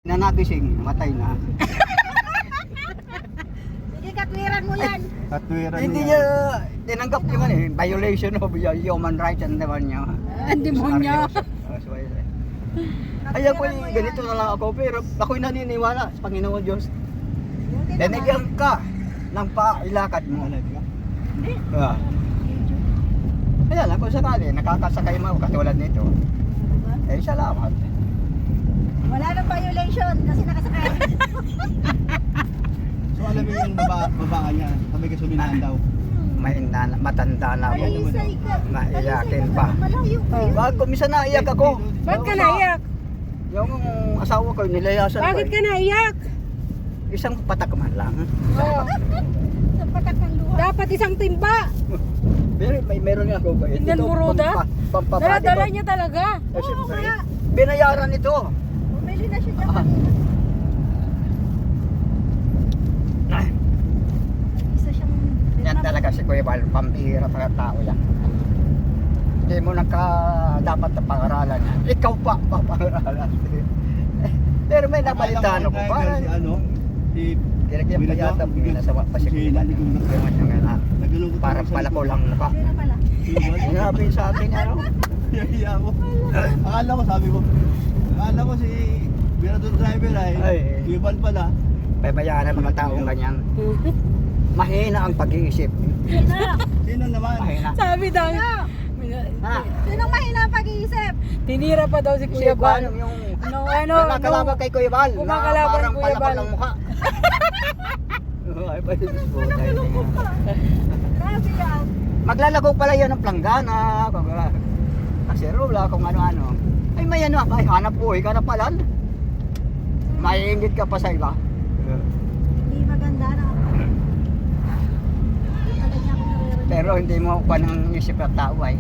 Na nagising, matay na. Sige, katwiran mo yan. Katwiran Hindi niya tinanggap yung ano eh, violation of human rights and naman niya. Ang demonyo. Ay ako ganito na lang ako pero ako'y naniniwala sa Panginoon Diyos. Tinigyan ka ng pailakad mo. Hindi. Ah. Kaya lang kung sakali, nakakasakay mo katulad nito. Eh salamat. Wala nang violation kasi nakasakay. So alam mo yung babae niya, sabi ka suminahan daw. Matanda na ako. Malisay ka. Maiyakin pa. Malayo kayo. Wag, kumisa naiyak ako. Ba't ka naiyak? Yung asawa ko, nilayasan ko. Bakit ka naiyak? Isang patak man lang. Oh, Sa patak ng luha. dapat isang timba. Pero meron nga ako ba? Tingnan mo, Roda. Dala-dala niya talaga. Eh, siyempre, binayaran ito. Bumili na siya dyan Ah. kanina. Ay, Isa siyang... yan talaga si Kuya Val, pambihira pa tao yan. Hindi mo dapat na pangaralan yan. Ikaw pa papangaralan. Pero may nabalitaan ako. Parang, Si ano, si Direk pa yata nasa pasikilan. Yung nga naglulungkot parang pala ko lang mukha. Sino pala? Sinabi sa akin ano? Hiya mo. Akala ko sabi mo. Akala ko si Mirador driver Ay. ay Iban pala. Pabayaan ng mga taong ganyan. Mahina ang pag-iisip. Sino? Sino naman? Mahina. Sabi daw. Ha? Sinong mahina ang pag-iisip? Tinira pa daw si Si Kuya Juan, Bal. yung Ano, kay Kuya Val. Na kumakalaban parang Kuya palakol Val. ng mukha. Ay, pwede po. Nalulungkot ka. Grabe yan. Maglalago pala yun ng planggana. Kaserola, kung ano-ano. Ay, may ano, ay, hanap buhay ka na pala. Maiingit ka pa sa iba. Hindi maganda na. Tagal niya ako naririnig. Pero hindi mo pa nang isip ng tao ay.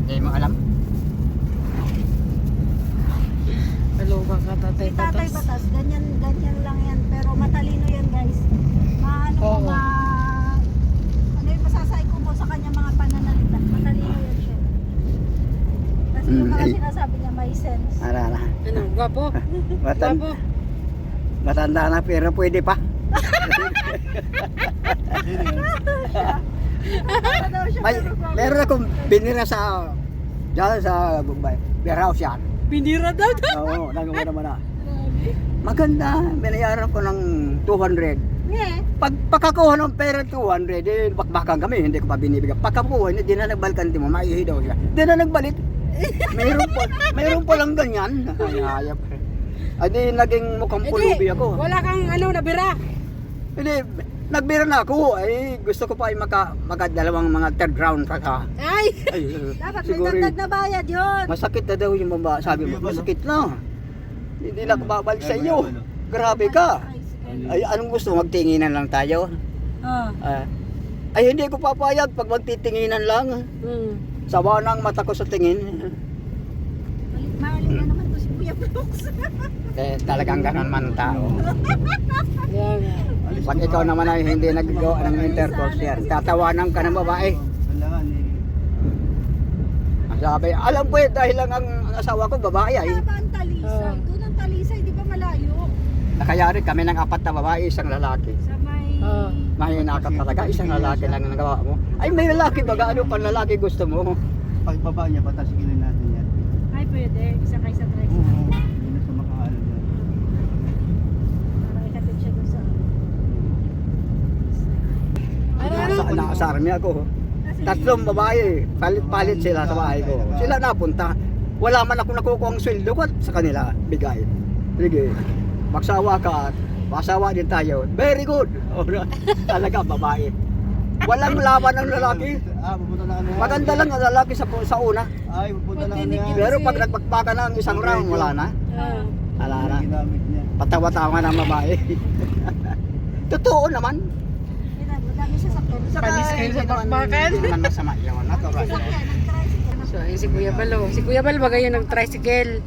Hindi mo alam. Naloka ka, tatay Si Tatay Batas. Batas, ganyan lang yan. Pero matalino yan, guys. Maano Oo. mo, ano yung masasay ko mo sa kanya mga pananalita. Matalino yan siya. Kasi yung mga Ay. sinasabi niya may sense. Arara. Ano, gwapo? Gwapo? Matanda na pero pwede pa. Sino yun? Ano daw siya, May, pero gwapo. meron akong binira sa dyan sa Bombay. Warehouse yan. Pinira daw daw. Oo, nagawa naman na. Maganda, binayaran ko ng 200. Nye, Pagkakuha ng pera 200, eh, bakbakan kami, hindi ko pa binibigyan. Pagkakuha, hindi na nagbalikan mo, maihi daw siya. Hindi na nagbalik. Mayroon pa lang ganyan. Ay, hayop. Ay, di naging mukhang pulubi ako. Wala kang ano, nabira. Hindi, nagbira na ako. Ay, gusto ko pa ay makadalawang mga third round pa ka. Ay! Ay, dapat may siguro dagdag na bayad yun. masakit na daw yung baba. Sabi mo, masakit na. Hindi na ako babalik sa iyo. Ano? Grabe ka. Ay, anong gusto? Magtinginan lang tayo? Ah. Ay, hindi ko papayag pag magtitinginan lang. Sawa na ang mata ko sa tingin. Maling na naman to si Kuya Brooks. Eh, talagang ganun man tao. Yan nga. Pag ikaw naman ay hindi nagagawa ng intercourse yan, tatawanan ka ng babae. Kailangan Ang sabi, alam ko eh, dahil lang ang asawa ko babae ay. Wala ba ang talisay? Doon ang talisay, di ba malayo? Nakayari kami ng 4 na babae, isang lalaki. Sa may... Ah. Mahina ka talaga, isang lalaki lang ang nagawa mo. Ay, may lalaki baga, ano pang lalaki gusto mo? pagbaba niya, patasigilin natin yan. Ay, pwede. Isa kayo sa tricycle. Oo. Hindi na sa makaalam yan. Para ikatid siya doon sa... Nasa army ako. Tatlong babae, palit-palit sila sa bahay ko. Sila napunta. Wala man ako nakukuha ang sweldo ko at sa kanila, bigay. Sige, magsawa ka, masawa din tayo. Very good. Talaga, babae. Walang laban ng lalaki. Pupunta na ano yan. Maganda lang ang lalaki sa una. Ay, pupunta na ano yan. Pero pag nagpagpaka ng isang round, wala na. Ah. Wala na. Ginamit niya. Patawa-tawa ng babae. Totoo naman. Madami siya sa kanya. Saka, Panis kayo sa hindi naman- bakbakan. Hindi naman masama yun. Natural. So, yun si Kuya Bal. Si Kuya Bal bagay yun ng tricycle.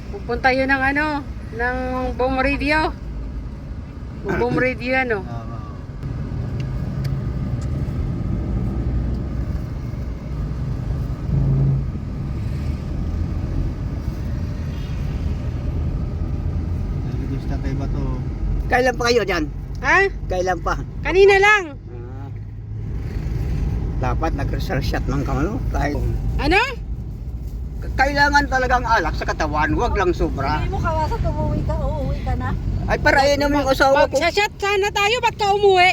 Pupunta yun ng ano, ng Boom Radio. Boom Radio yan, oh. Tama. Tatay Bato. Kailan pa kayo dyan? Ha? Kailan pa? Kanina lang. Dapat nag-research ng kamalo. Kahit Ano? kailangan talagang alak sa katawan, wag lang sobra. Hindi mo kawasan uuwi ka na. Ay, para inom yung asawa ko. Magsashot sana tayo, ba't ka umuwi?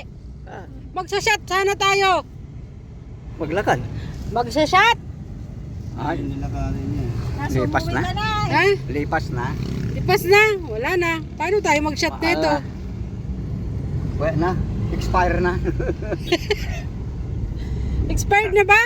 Ah, Magsashot sana tayo. maglakad. Magsashot? Ay, Hindi nilakarin niya. Nasa Lipas umuwi na. ka na. Ha? lipas na. Lipas na. Wala na. Paano tayo mag-shot nito? Wala na. Expire na. Expired na ba?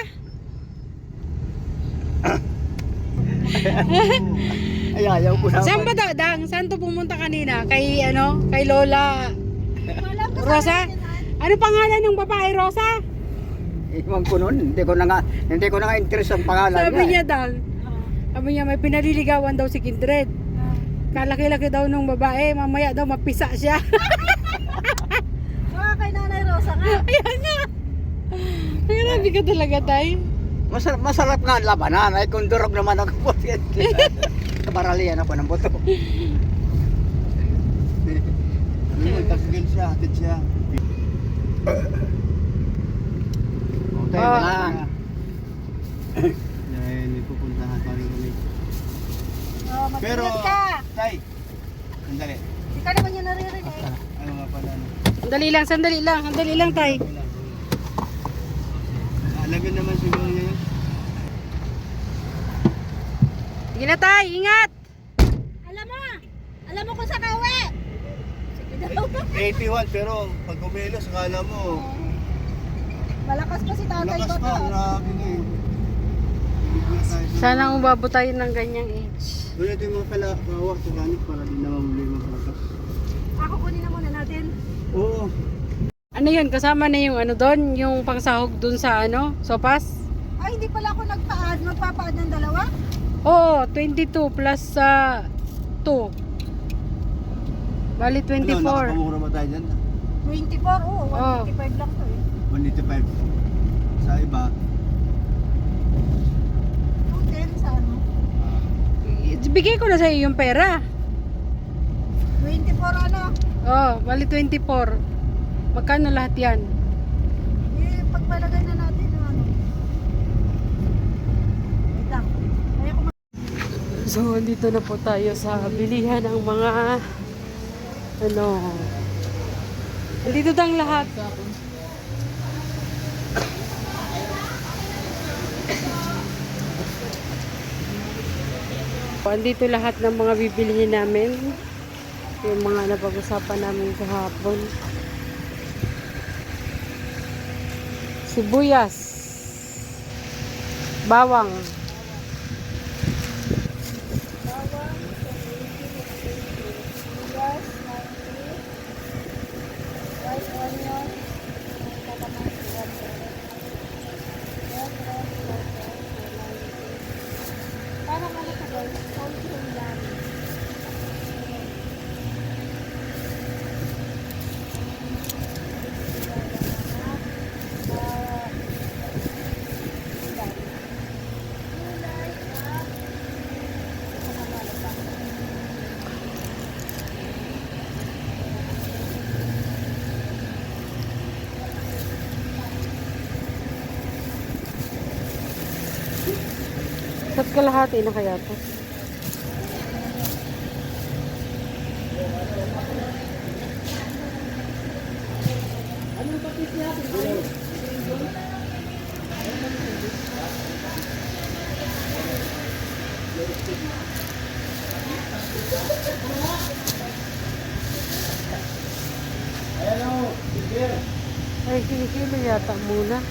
Ay, ayaw ko na. Saan ba Dang? Saan to pumunta kanina? Kay Kay Lola Walang kasama Rosa? yun, Ay. Ano pangalan ng babae, Rosa? Iwan ko nun. Hindi ko na nga interest ang pangalan Sabi niya niya. Dang. Sabi niya may pinaliligawan daw si Kindred. Kalaki-laki daw nung babae, mamaya daw mapisa siya. Mga kay Nanay Rosa nga. Ayan na. Grabe ka talaga, tay. Masarap nga ang labanan. Ay, kung durog naman ako. Kabaralian ako ng boto. Magtasigil siya, hatid siya. Tayo na lang. Dahil may pupuntahan pa rin kami. Pero, Mag-ingat ka. Tay, sandali. Hindi ka naman yun naririnig. Ano nga pala? Sandali lang, tay. Alamin naman siguro niya yun. Sige na, tay. Ingat. Alam mo kung saan ka uwi. Sige daw. 81 pero pag umilos, akala mo, Malakas pa si tatay lakas ko pa, to. grabe na eh. Bigla tayo sa- Sana umabot tayo ng ganyang age. Kuya, ito yung mga kalawak sa kanik para di naman muli maglakas. Ako kunin na muna natin. Oo. Ano yun? Kasama na yung doon? Yung pangsahog doon sa sopas? Ay, hindi pala ako magpapaad ng dalawa. Oo, 22 plus 2. Bali Ano, 24. nakakamura ba tayo dyan? 24, oo. 155 lang to eh. 185. Sa iba, 210 sa ano. Bigay ko na sa iyo yung pera. 24 ano. Oh, bali 24. Magkano lahat yan? Eh, pagpalagay na natin yung ano. Wait lang. Kaya ko So, andito na po tayo sa bilihan ng mga andito tang lahat. Andito lahat ng mga bibilihin namin. Yung mga napag-usapan namin kahapon. Sibuyas. Bawang. parang ano to guys. Cold lang. Sat kalahati na kaya to? Ay, kinikilo yata muna.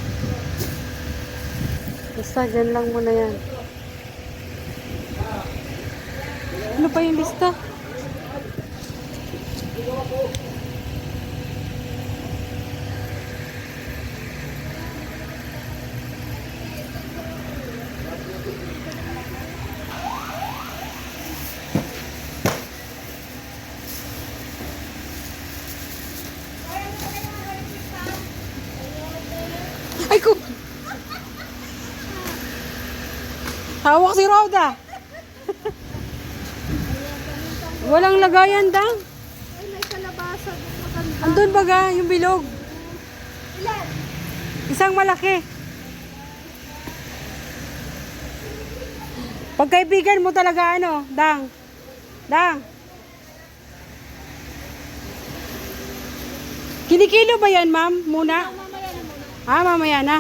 Basta dyan lang muna yan. Ano pa yung lista? Ay ko! Hawak si Rhoda! Walang lagayan, Dang. nasa maganda. Andun baga, yung bilog. Ilan? Isang malaki. Pagkaibigan mo talaga ano, Dang. Dang. Kinikilo ba yan, ma'am? Muna? Mamaya na muna. Ah, mamaya na.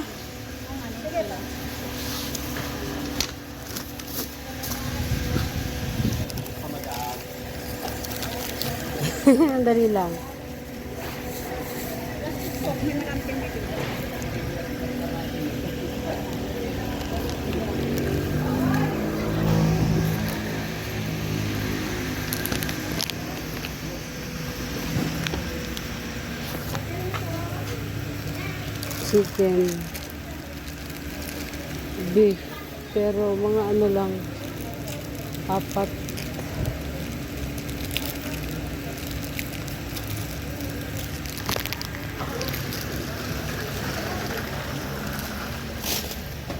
Sige ba? Ang dali lang. Chicken, beef, pero mga ano lang, 4.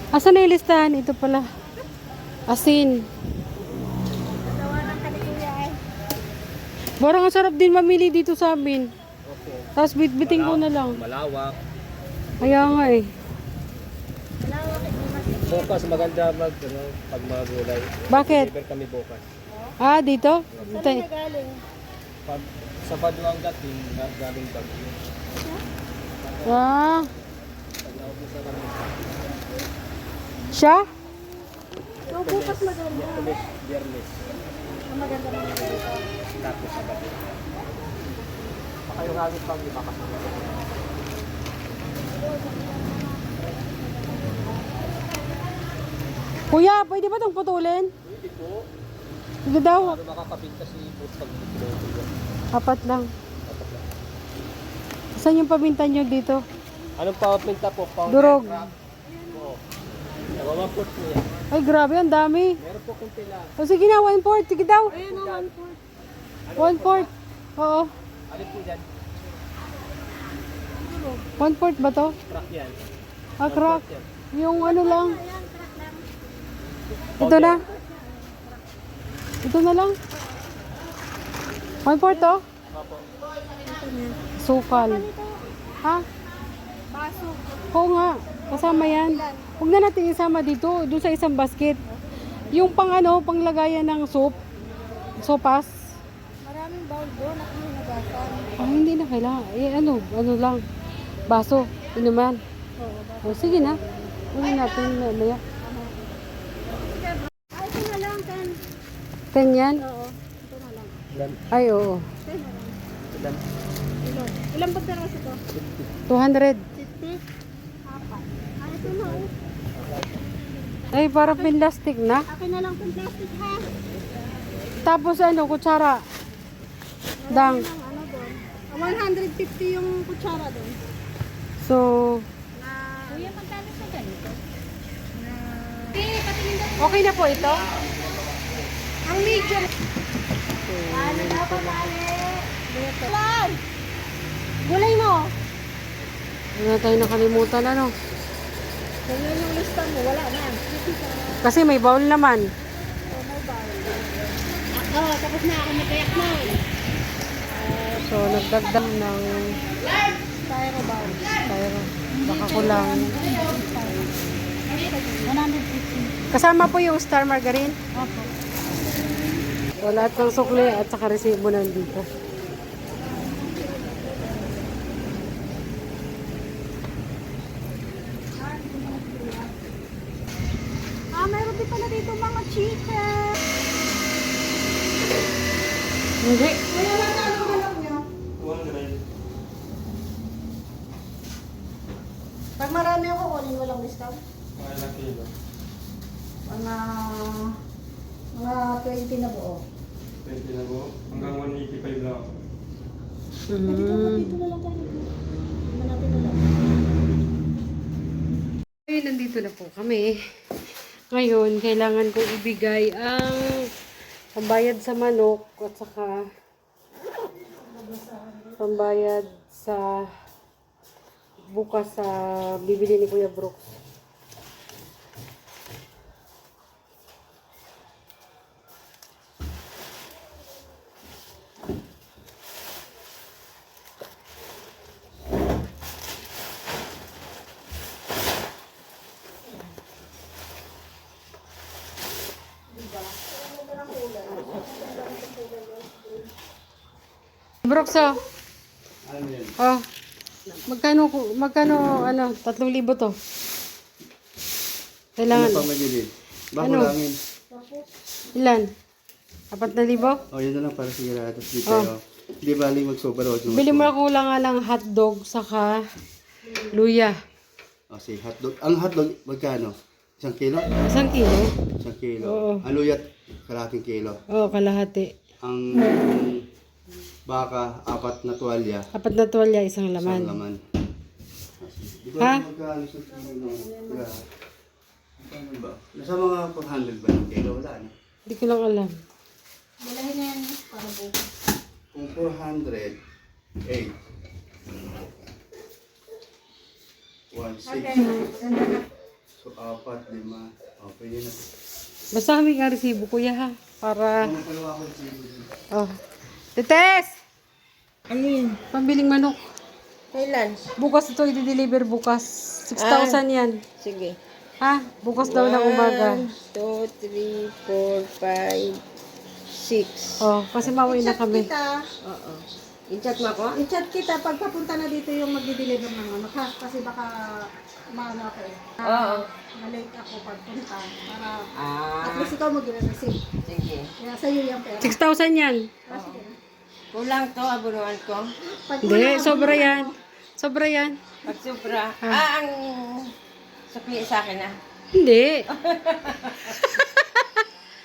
Asan na yung listahan? Ito pala. Asin. Gawa ng kalikuya eh. Parang ang sarap din mamili dito sa amin. Tapos bitbiting ko na lang. Malawak. Kaya nga eh. Malawak eh. Bukas maganda pag mga gulay. Bakit? Deliver kami bukas. Ah, dito? Saan Ito. na galing? Pag sa Baduang dating galing Bagyo. Ah. Siya? So, bukas maganda. Biyernes. Ang maganda naman dito. Tapos sa Bagyo. Baka yung hagit pang iba kasi. Kuya, pwede ba itong putulin? Hindi po. Sige daw. Ano makakapinta si Boss pag kilo? 4 lang. Saan yung pabinta nyo dito? Anong pawapinta po? Durog. Oo. Nagawapot po yan. Ay, grabe, ang dami. Meron po kunti lang. O sige na, 1/4. Sige daw. Ayun o, 1/4. 1/4. Oo. Alin po dyan? 1/4 ba to? Crack yan. Ah, crack. Yan. Yung ano lang. Ayan, crack lang. Ito na. Ito na lang. 1/4 to? Opo. Sukal. Ha? Baso. Oo nga. Kasama yan. Huwag na natin isama dito. Doon sa isang basket. Yung pang ano, panglagayan ng soup. Sopas. Maraming bowl doon. Ako yung nagasan. Ah, hindi na kailangan. Eh, ano lang. Baso. Inuman. Oo, O, sige na. Huwag natin mamaya. Ay, ito na lang, 10. 10 yan? Oo, ito na lang. Ilan? Ay, oo. 10 na lang. Ilan? Ilan ba peraso to? 200. 50? Apat. Ah, ito na oh. Ay, para pinlastic na. Akin na lang itong plastic ha. Tapos ano, kutsara. Dang. Ng ano doon. 150 yung kutsara doon. So, Na... Kuya, magkano sa ganito? Na... okay na po ito? Ang medium. Ano na pa pare? Lan! Gulay mo. Wala tayo nakalimutan ano. Ganyan yung lista mo. Wala na. Kasi may bowl naman. Oo, tapos na ako nagkayak mo. So, nagdagdag ng Styro bowl. styro. Baka kulang. 150. Kasama po yung star margarine. Opo. So, lahat ng sukli at saka resibo nandito. Ah, meron din pala dito mga chicken. Hindi. Kuya, magkano manok nyo? 200. Pag marami ako, kunin walang discount. Mga ilang kilo? Mga 20 na buo. 20 na po. Hanggang 185 lang ako. Dito na lang tayo. Dito natin na lang. Ngayon, nandito na po kami. Ngayon, kailangan kong ibigay ang pambayad sa manok at saka pambayad sa bukas sa bibili ni Kuya Brooks. Brokso. Ano yan? Oh. Magkano, 3,000 to? Kailangan. Ano pa magiging? Bako Ano? langin. Ilan? 4,000? Oh, yun na lang para sigurado. Di Oh. tayo. Di bali mag-sober o Bili mo ako lang nga lang hotdog saka luya. Oh, si hotdog. Ang hotdog, magkano? 1 kilo? 1 kilo? 1 kilo. Oo. Ang luyat, kalahating kilo. Oo, kalahati. Ang baka, 4 na tuwalya. 4 na tuwalya, isang Isang laman. laman. Di ba Ha? magkano sa kilo? Magkano ba? Nasa mga 400 ba yung kilo? Wala na. Hindi ko lang alam. Bulahin na yan para bukas. Kung 400, 8. 1,600. So, 4, 5. Oh, pwede na. Basta kami nga resibo, kuya ha. Para, Ano pala ako sa oh. Tetes! Ano yun? Pambiling manok. Kailan? Bukas ito, i-deliver bukas. 6,000 yan. Sige. Ha? Bukas daw ng umaga. 2, 3, 4, 5, 6. Oh, kasi mauwi na kami. Oo. I-chat mo ako? I-chat kita pag papunta na dito yung magdi-deliver ng ano ha? Kasi baka maano ako eh. Oo. Malate ako pagpunta. Para Ah, at least ikaw mag-receive. sige. Kaya sa'yo yung pera. 6,000 yan. Ah, sige. Kulang to, abunuan ko. Pag Hindi, wala- sobra yan. Sobra yan. Pag sobra. Ah. Ang sukli sa akin ah. Hindi.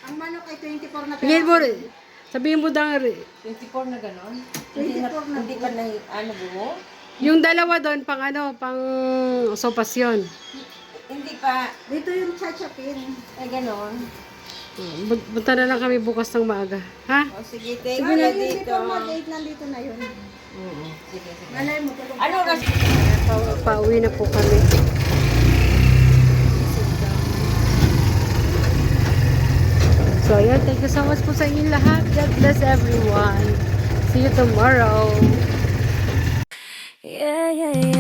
Ang manok ay 24 na Sabihin mo, pera. sabihin mo daw, 24 na ganon. 24 na. Hindi pa na, ano buo? yung dalawa doon, pang pang sopas yun. Hindi pa, Dito yung chachapin. ay ganon. Punta na lang kami bukas ng maaga. Ha? O sige, thank Sige na you yun, dito. dito mag-8 nandito na yun. Oo, sige, sige. Malay mo, tulog. Ano oras? Pauwi na po kami. So, ayan. Thank you so much po sa inyong lahat. God bless everyone. See you tomorrow. Yeah, yeah, yeah.